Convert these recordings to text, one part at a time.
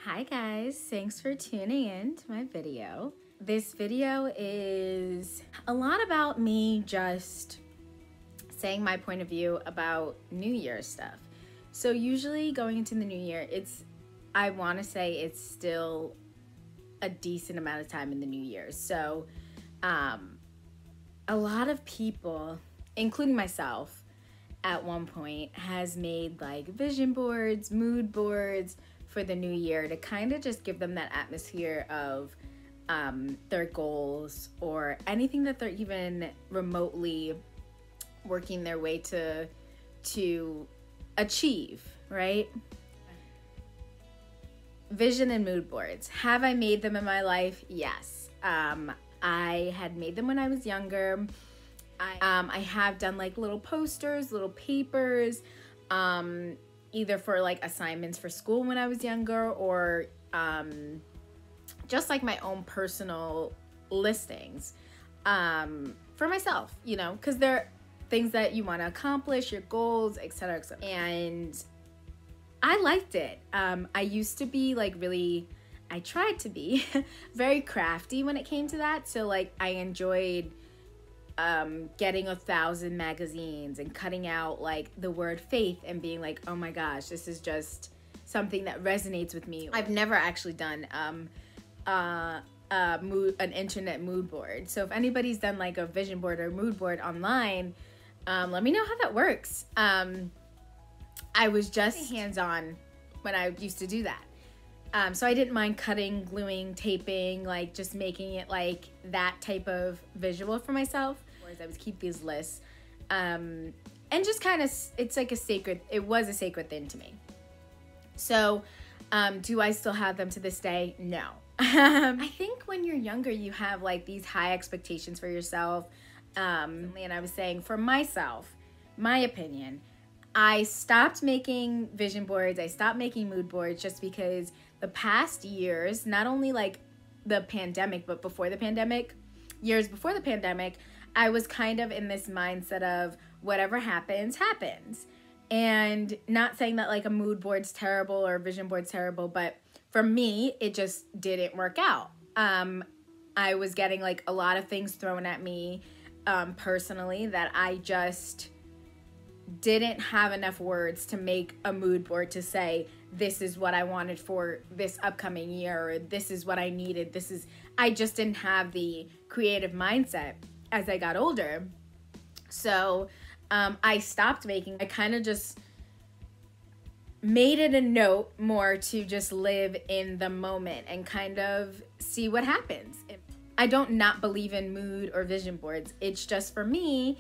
Hi guys, thanks for tuning in to my video. This video is a lot about me just saying my point of view about New Year's stuff. So usually going into the new year, I want to say it's still a decent amount of time in the new year. So a lot of people, including myself at one point, has made like vision boards, mood boards for the new year to kind of just give them that atmosphere of their goals or anything that they're even remotely working their way to achieve, right? Vision and mood boards. Have I made them in my life? Yes. I had made them when I was younger. I have done like little posters, little papers, either for like assignments for school when I was younger or just like my own personal listings for myself, you know, because they're things that you want to accomplish, your goals, etc., etc. And I liked it. I used to be like I tried to be very crafty when it came to that. So like I enjoyed getting 1,000 magazines and cutting out like the word faith and being like, oh my gosh, this is just something that resonates with me. I've never actually done an internet mood board. So if anybody's done like a vision board or mood board online, let me know how that works. I was just hands-on when I used to do that. So I didn't mind cutting, gluing, taping, like just making it like that type of visual for myself. Whereas I would keep these lists. And just kind of, it was a sacred thing to me. So do I still have them to this day? No. I think when you're younger, you have like these high expectations for yourself. And I was saying for myself, my opinion, I stopped making vision boards. I stopped making mood boards just because the past years, not only like the pandemic, but before the pandemic, years before the pandemic, I was kind of in this mindset of whatever happens, happens. And not saying that like a mood board's terrible or a vision board's terrible, but for me, it just didn't work out. I was getting like a lot of things thrown at me personally that I just didn't have enough words to make a mood board to say, this is what I wanted for this upcoming year, or this is what I needed. I just didn't have the creative mindset as I got older. So I stopped making. I kind of just made it a note more to just live in the moment and kind of see what happens. I don't not believe in mood or vision boards. It's just for me,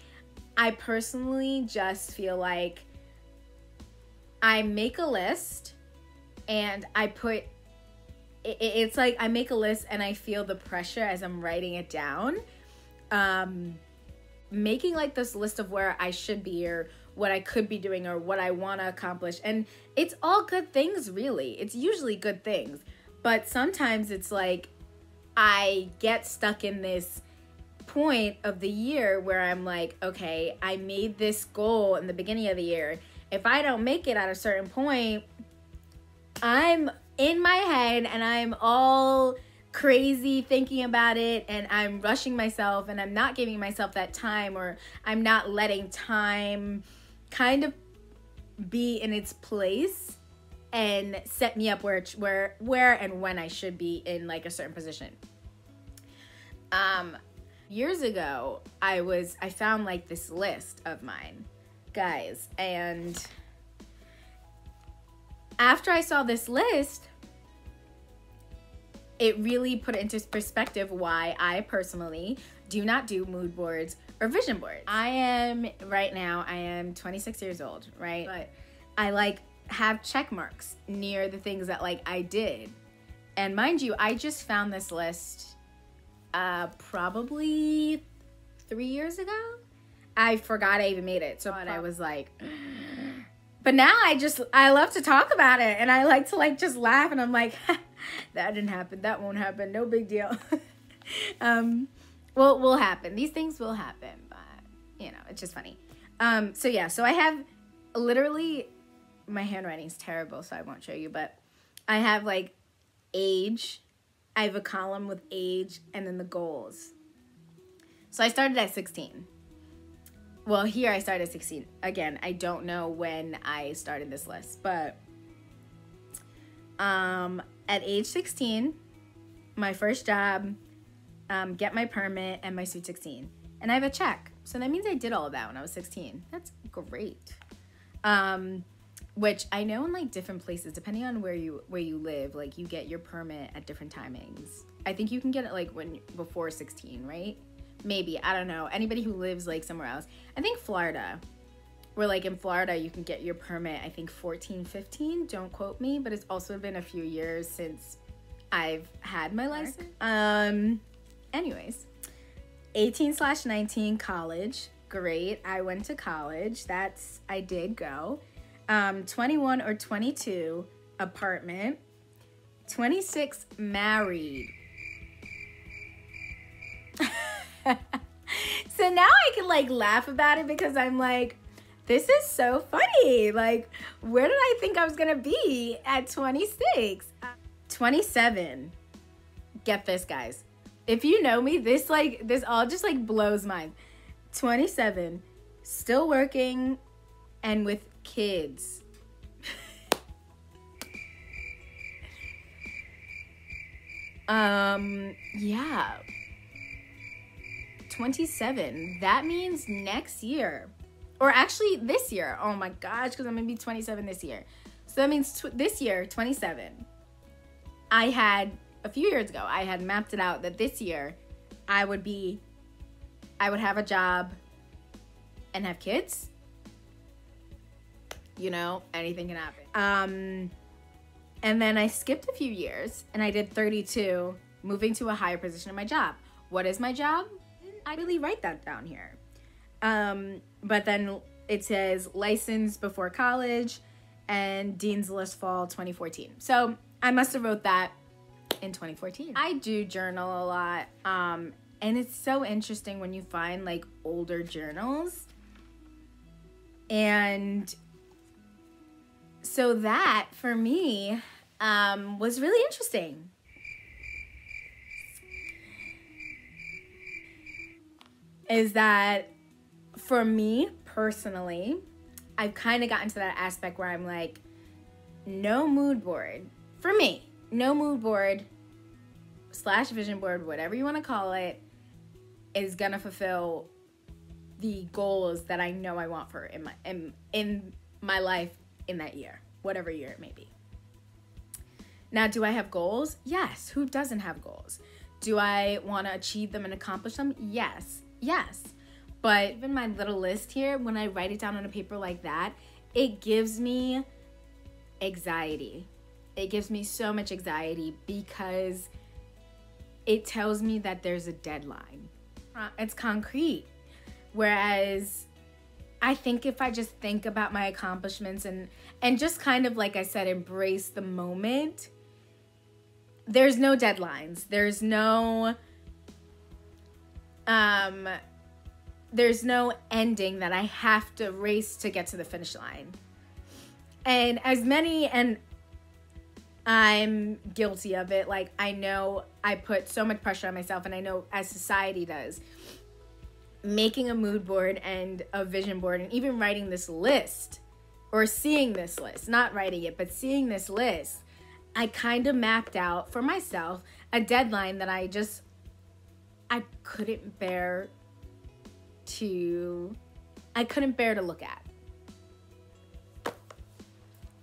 I personally just feel like I make a list and I put, it's like I make a list and I feel the pressure as I'm writing it down. Making like this list of where I should be or what I could be doing or what I want to accomplish. And it's all good things, really. It's usually good things. But sometimes it's like I get stuck in this point of the year where I'm like, okay, I made this goal in the beginning of the year. If I don't make it at a certain point, I'm in my head and I'm all crazy thinking about it and I'm rushing myself and I'm not giving myself that time, or I'm not letting time kind of be in its place and set me up where and when I should be in like a certain position. Years ago, I found like this list of mine, guys, and after I saw this list, it really put into perspective why I personally do not do mood boards or vision boards. I am 26 years old, right? But I like have check marks near the things that like I did. And mind you, I just found this list probably 3 years ago. I forgot I even made it. So I was like, but now I love to talk about it and I like to like just laugh and I'm like, that didn't happen. That won't happen. No big deal. Will happen. These things will happen, but you know, it's just funny. So I have literally, my handwriting's terrible, so I won't show you, but I have like age. I have a column with age and then the goals. So I started at 16. Well, here I started at 16. Again, I don't know when I started this list, but at age 16, my first job, get my permit, and my Sweet 16. And I have a check. So that means I did all of that when I was 16. That's great. Which I know in like different places, depending on where you live, like you get your permit at different timings. I think you can get it like before 16, right? Maybe, I don't know. Anybody who lives like somewhere else. I think Florida, where like in Florida you can get your permit, I think 14, 15, don't quote me, but it's also been a few years since I've had my license. Anyways, 18/19 college, great. I went to college, I did go. 21 or 22, apartment. 26, married. So now I can like laugh about it because I'm like, this is so funny. Like, where did I think I was gonna be at 26? 27. Get this, guys. If you know me, this all just like blows mine. 27, still working and with kids. Yeah. 27. That means next year. Or actually this year. Oh my gosh, because I'm going to be 27 this year. So that means this year, 27. A few years ago, I had mapped it out that this year I would have a job and have kids. You know, anything can happen. And then I skipped a few years and I did 32, moving to a higher position in my job. What is my job? I really write that down here. But then it says license before college and Dean's List Fall 2014. So I must have wrote that in 2014. I do journal a lot. And it's so interesting when you find like older journals. And so that for me was really interesting. Is that for me personally, I've kind of gotten to that aspect where I'm like, no mood board. For me, no mood board / vision board, whatever you want to call it, is gonna fulfill the goals that I know I want for in my life in that year, whatever year it may be. Now, do I have goals? Yes. Who doesn't have goals? Do I want to achieve them and accomplish them? Yes. But even my little list here, when I write it down on a paper like that, it gives me anxiety. It gives me so much anxiety because it tells me that there's a deadline. It's concrete. Whereas I think if I just think about my accomplishments and just kind of, like I said, embrace the moment, there's no deadlines. There's no ending that I have to race to get to the finish line. And I'm guilty of it. Like, I know I put so much pressure on myself, and I know as society does, making a mood board and a vision board and even writing this list or seeing this list, not writing it, but seeing this list, I kind of mapped out for myself a deadline that I couldn't bear to look at.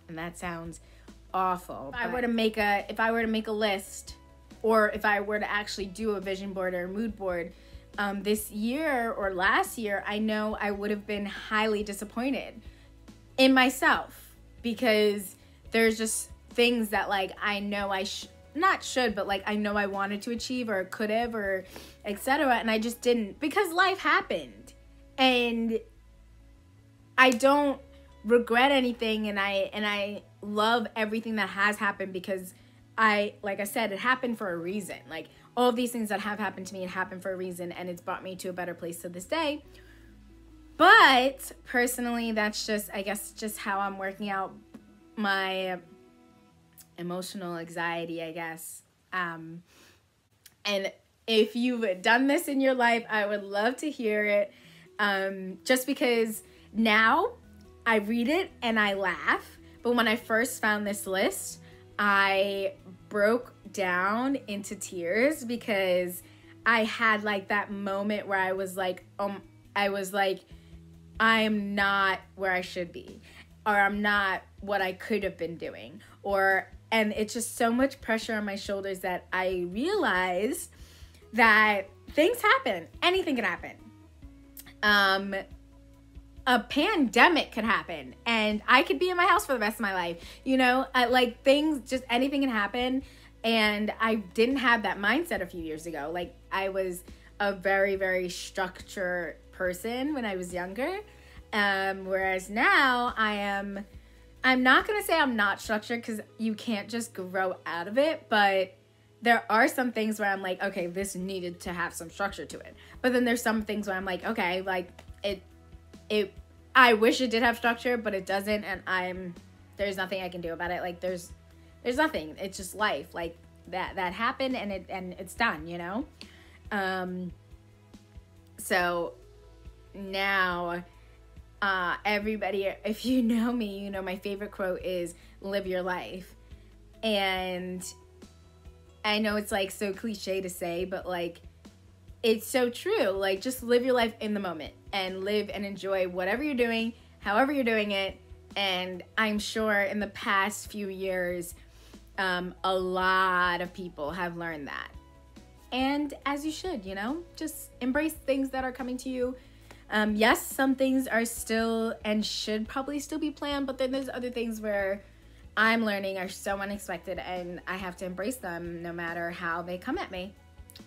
And that sounds awful. If I were to make a list, or if I were to actually do a vision board or a mood board, this year or last year, I know I would have been highly disappointed in myself because there's just things that like I know I I know I wanted to achieve or could have or etc. And I just didn't because life happened. And I don't regret anything, and I love everything that has happened because like I said, it happened for a reason. Like all of these things that have happened to me, it happened for a reason, and it's brought me to a better place to this day. But personally, that's just, I guess, just how I'm working out my emotional anxiety, I guess. And if you've done this in your life, I would love to hear it. Just because now I read it and I laugh. But when I first found this list, I broke down into tears because I had like that moment where I was like, I am not where I should be, or I'm not what I could have been doing, and it's just so much pressure on my shoulders that I realize that things happen. Anything can happen. A pandemic could happen and I could be in my house for the rest of my life. Like things, just anything can happen. And I didn't have that mindset a few years ago. Like I was a very, very structured person when I was younger. Whereas now I'm not going to say I'm not structured because you can't just grow out of it. But there are some things where I'm like, okay, this needed to have some structure to it. But then there's some things where I'm like, okay, like I wish it did have structure, but it doesn't. And there's nothing I can do about it. Like there's nothing. It's just life. Like that happened and it's done, So now, everybody, if you know me, you know my favorite quote is live your life. And I know it's like so cliche to say, but like it's so true. Like just live your life in the moment and live and enjoy whatever you're doing, however you're doing it. And I'm sure in the past few years, a lot of people have learned that. And as you should, just embrace things that are coming to you. Yes, some things are still and should probably still be planned, but then there's other things where I'm learning are so unexpected and I have to embrace them no matter how they come at me.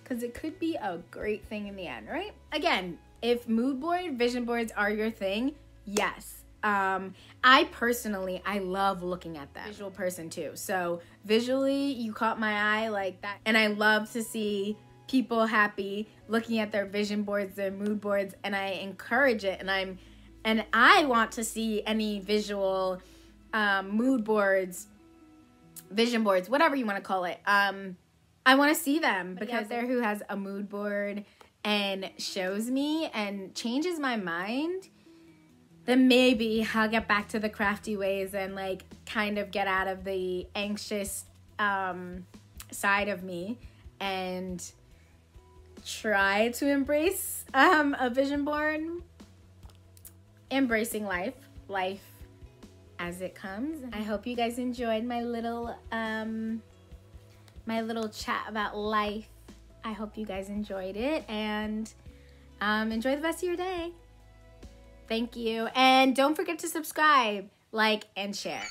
Because it could be a great thing in the end, right? Again, if mood board, vision boards are your thing, yes. I love looking at them. Visual person too. So visually, you caught my eye like that. And I love to see people happy looking at their vision boards, their mood boards, and I encourage it. And I want to see any visual mood boards, vision boards, whatever you want to call it. I want to see them because there who has a mood board and shows me and changes my mind, then maybe I'll get back to the crafty ways and like kind of get out of the anxious side of me and try to embrace a vision board. Embracing life as it comes. I hope you guys enjoyed my little chat about life. I hope you guys enjoyed it and enjoy the rest of your day. Thank you. And don't forget to subscribe, like, and share.